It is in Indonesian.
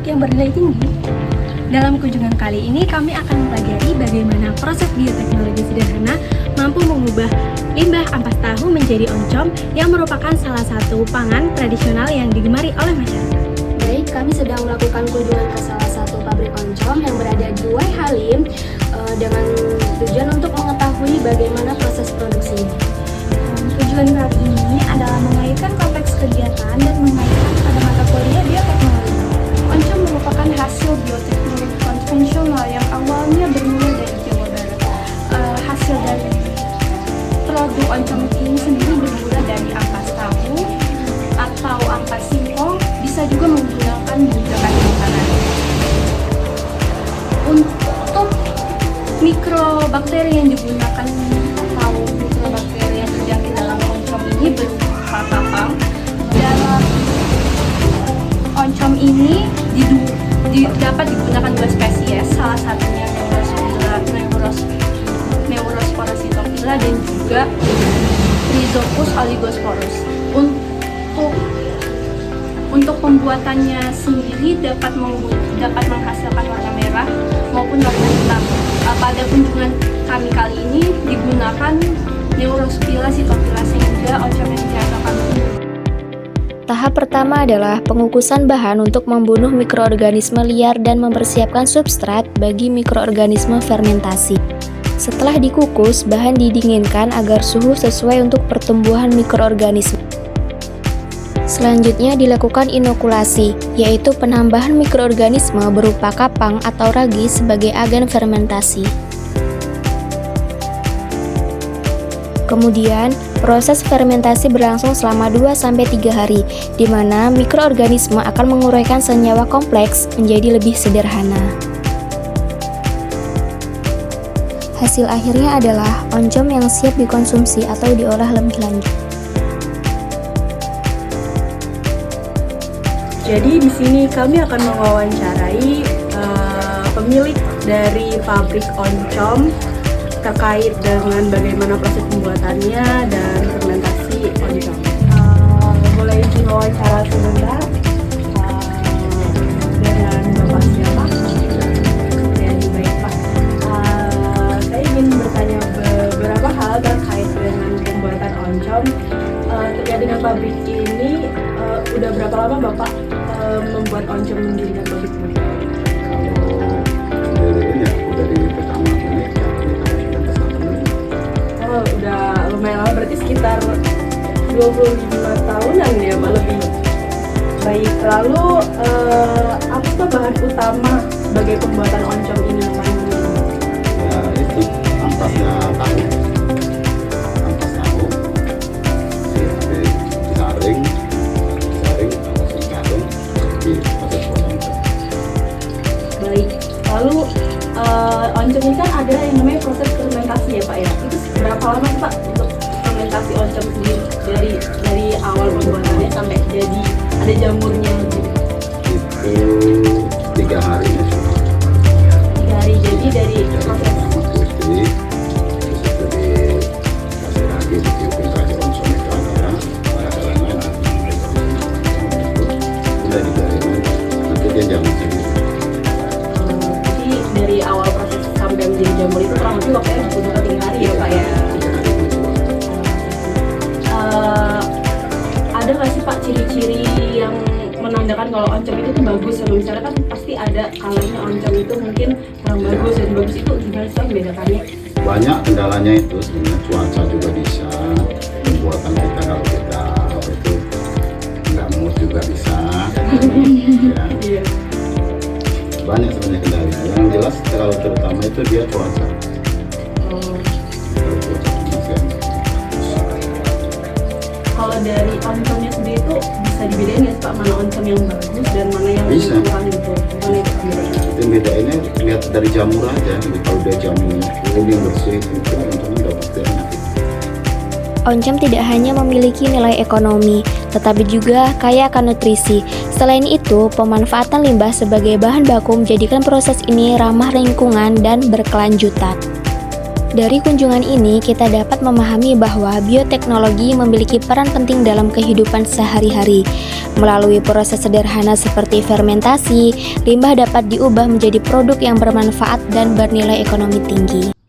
produk yang bernilai tinggi. Dalam kunjungan kali ini kami akan mempelajari bagaimana proses bioteknologi sederhana mampu mengubah limbah ampas tahu menjadi oncom yang merupakan salah satu pangan tradisional yang digemari oleh masyarakat. Baik, kami sedang melakukan kunjungan ke salah satu pabrik oncom yang berada di Wai Halim dengan tujuan untuk mengetahui bagaimana proses produksinya. Tujuan kali ini adalah mengaitkan konteks kegiatan dan mengaitkan pada mata kuliah bioteknologi. Oncom merupakan hasil bioteknologi konvensional yang awalnya bermula dari Jawa Barat. Hasil dari produk oncom ini sendiri bermula dari ampas tahu atau ampas singkong, bisa juga menggunakan bahan makanan. Untuk mikrobakteri yang digunakan atau mikrobakteri yang terjangkit dalam oncom ini berupa kapang. Dalam oncom ini dapat digunakan dua spesies, salah satunya Neurospora dan juga Rhizopus oligosporus. Untuk pembuatannya sendiri dapat menghasilkan warna merah maupun warna hitam. Pada kunjungan kami kali ini digunakan Neurospora sitopila sehingga oncom yang dihasilkan. Tahap pertama adalah pengukusan bahan untuk membunuh mikroorganisme liar dan mempersiapkan substrat bagi mikroorganisme fermentasi. Setelah dikukus, bahan didinginkan agar suhu sesuai untuk pertumbuhan mikroorganisme. Selanjutnya dilakukan inokulasi, yaitu penambahan mikroorganisme berupa kapang atau ragi sebagai agen fermentasi. Kemudian, proses fermentasi berlangsung selama 2-3 hari, di mana mikroorganisme akan menguraikan senyawa kompleks menjadi lebih sederhana. Hasil akhirnya adalah oncom yang siap dikonsumsi atau diolah lebih lanjut. Jadi di sini kami akan mewawancarai pemilik dari pabrik oncom terkait dengan bagaimana proses pembuatannya dan fermentasi oncom. Boleh izin wawancara sebentar dengan Bapak siapa? Ya, baik Pak. Saya ingin bertanya beberapa hal terkait dengan pembuatan oncom. Terkait dengan pabrik ini, udah berapa lama Bapak membuat oncom mendirikan pabrik ini? Udah lumayan lama, berarti sekitar 25 tahunan ya Pak, lebih. Baik, lalu apa bahan utama sebagai pembuatan oncom ini Pak? Ya itu ampasnya tahu, disaring ampasnya dikarung di proses oncom. Baik, lalu oncom ini kan ada yang namanya proses fermentasi ya Pak ya. Itu berapa lama sih Pak untuk fermentasi oncom sendiri dari awal pembuatannya sampai jadi ada jamurnya gitu? Itu 3 hari ya. 3 hari, jadi dari proses putih terus itu dikasih lagi ditiupin lagi oncom itu ada lain udah digaring nanti dia jamur sendiri. Jadi dari awal proses sampai menjadi jamur itu kurang lebih waktunya butuh 3 hari ya Pak ya. Ada nggak sih Pak ciri-ciri yang menandakan kalau oncom itu tuh bagus? Misalnya kan pasti ada kalanya oncom itu mungkin kurang bagus dan bagus itu gimana sih membedakannya? Banyak kendalanya itu sebenarnya, cuaca juga bisa, pembuatan kita kalau kita apa itu nggak mood juga bisa. Ya. Banyak sebenarnya kendalanya. Yang jelas kalau terutama itu dia cuaca. Kalau dari oncomnya sendiri itu bisa dibedain nggak sih Pak, mana oncom yang bagus dan mana yang bisa. kurang gitu? Gimana itu bedanya? Itu bedainnya lihat dari jamur aja. Jadi kalau dia jamurnya kuning bersih itu oncomnya udah pasti enak. Oncom tidak hanya memiliki nilai ekonomi, tetapi juga kaya akan nutrisi. Selain itu, pemanfaatan limbah sebagai bahan baku menjadikan proses ini ramah lingkungan dan berkelanjutan. Dari kunjungan ini, kita dapat memahami bahwa bioteknologi memiliki peran penting dalam kehidupan sehari-hari. Melalui proses sederhana seperti fermentasi, limbah dapat diubah menjadi produk yang bermanfaat dan bernilai ekonomi tinggi.